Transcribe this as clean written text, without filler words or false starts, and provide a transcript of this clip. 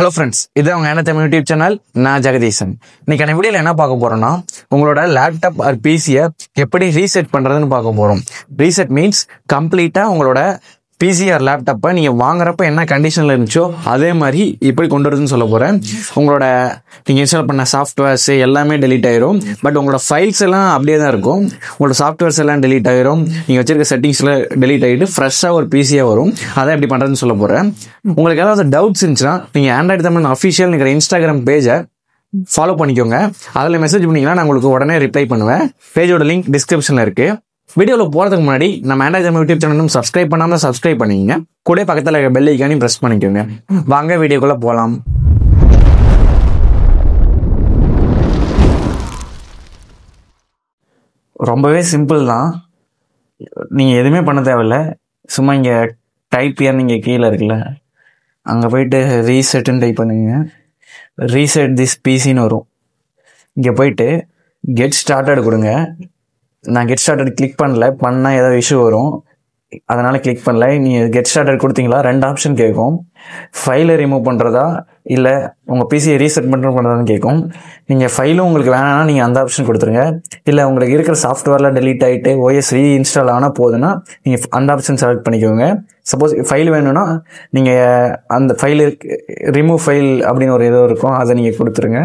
Hello friends, இது அவங்க Tamil YouTube channel. நான் ஜெகதீசன். இன்னைக்கான வீடியோவில் என்ன பார்க்க போறோம்னா, உங்களோட லேப்டாப் ஆர் பிசியை எப்படி ரீசெட் பண்ணுறதுன்னு பார்க்க போகிறோம். ரீசெட் மீன்ஸ் கம்ப்ளீட்டாக உங்களோட பிசி ஆர் லேப்டாப்பை நீங்கள் வாங்குறப்ப என்ன கண்டிஷனில் இருந்துச்சோ அதே மாதிரி இப்படி கொண்டு வரதுன்னு சொல்ல போகிறேன். உங்களோட நீங்கள் இன்ஸ்டால் பண்ண சாஃப்ட்வேர்ஸ் எல்லாமே டெலீட் ஆயிரும். பட் உங்களோட ஃபைல்ஸ் எல்லாம் அப்படியே தான் இருக்கும். உங்களோட சாஃப்ட்வேர்ஸ் எல்லாம் டெலீட் ஆயிரும். நீங்கள் வச்சிருக்க செட்டிங்ஸில் டெலீட் ஆகிட்டு ஃப்ரெஷ்ஷாக ஒரு பிசியாக வரும். அதை எப்படி பண்ணுறதுன்னு சொல்ல போகிறேன். உங்களுக்கு ஏதாவது டவுட்ஸ் இருந்துச்சுன்னா நீங்கள் ஆண்ட்ராய்டு தமிழ் அஃபிஷியல் இருக்கிற இன்ஸ்டாகிராம் பேஜை ஃபாலோ பண்ணிக்கோங்க. அதில் மெசேஜ் பண்ணிங்கன்னா நான் உங்களுக்கு உடனே ரிப்ளை பண்ணுவேன். பேஜோட லிங்க் டிஸ்கிரிப்ஷனில் இருக்குது. வீடியோவில் போகிறதுக்கு முன்னாடி நம்ம ஆண்ட்ராய்டு தமிழ் யூடியூப் சேனலும் சப்ஸ்கிரைப் பண்ணாமல் சப்ஸ்கிரைப் பண்ணிக்கங்க. கூட பக்கத்தில் இருக்க பெல் ஐக்கானையும் ப்ரெஸ் பண்ணிக்கோங்க. வாங்க வீடியோக்குள்ளே போகலாம். ரொம்பவே சிம்பிள் தான். நீங்கள் எதுவுமே பண்ண தேவையில்ல. சும்மா இங்கே டைப் நீங்கள் கீழே இருக்குல்ல, அங்கே போயிட்டு ரீசெட்டுன்னு டைப் பண்ணுங்க. ரீசெட் திஸ் பிசின்னு வரும். இங்கே போயிட்டு கெட் ஸ்டார்டட் கொடுங்க. நான் கெட் ஸ்டார்டட் கிளிக் பண்ணால் ஏதாவது இஷ்யூ வரும், அதனால் கிளிக் பண்ணல. நீங்கள் கெட் ஸ்டார்டட் கொடுத்தீங்களா, 2 ஆப்ஷன் கேட்கும். ஃபைலை ரிமூவ் பண்ணுறதா இல்லை உங்கள் பிசியை ரீசெட் பண்ணுறதான்னு கேட்கும். நீங்கள் ஃபைலும் உங்களுக்கு வேணாம்னா நீங்கள் அந்த ஆப்ஷன் கொடுத்துருங்க. இல்லை உங்களுக்கு இருக்கிற சாஃப்ட்வேர்லாம் டெலீட் ஆகிட்டு ஓஎஸ் ரீஇன்ஸ்டால் ஆனால் போதுன்னா நீங்கள் அந்த ஆப்ஷன் செலக்ட் பண்ணிக்கோங்க. சப்போஸ் ஃபைல் வேணும்னா நீங்கள் அந்த ஃபைலு ரிமூவ் ஃபைல் அப்படின்னு ஒரு ஏதோ இருக்கும், அதை நீங்கள் கொடுத்துருங்க.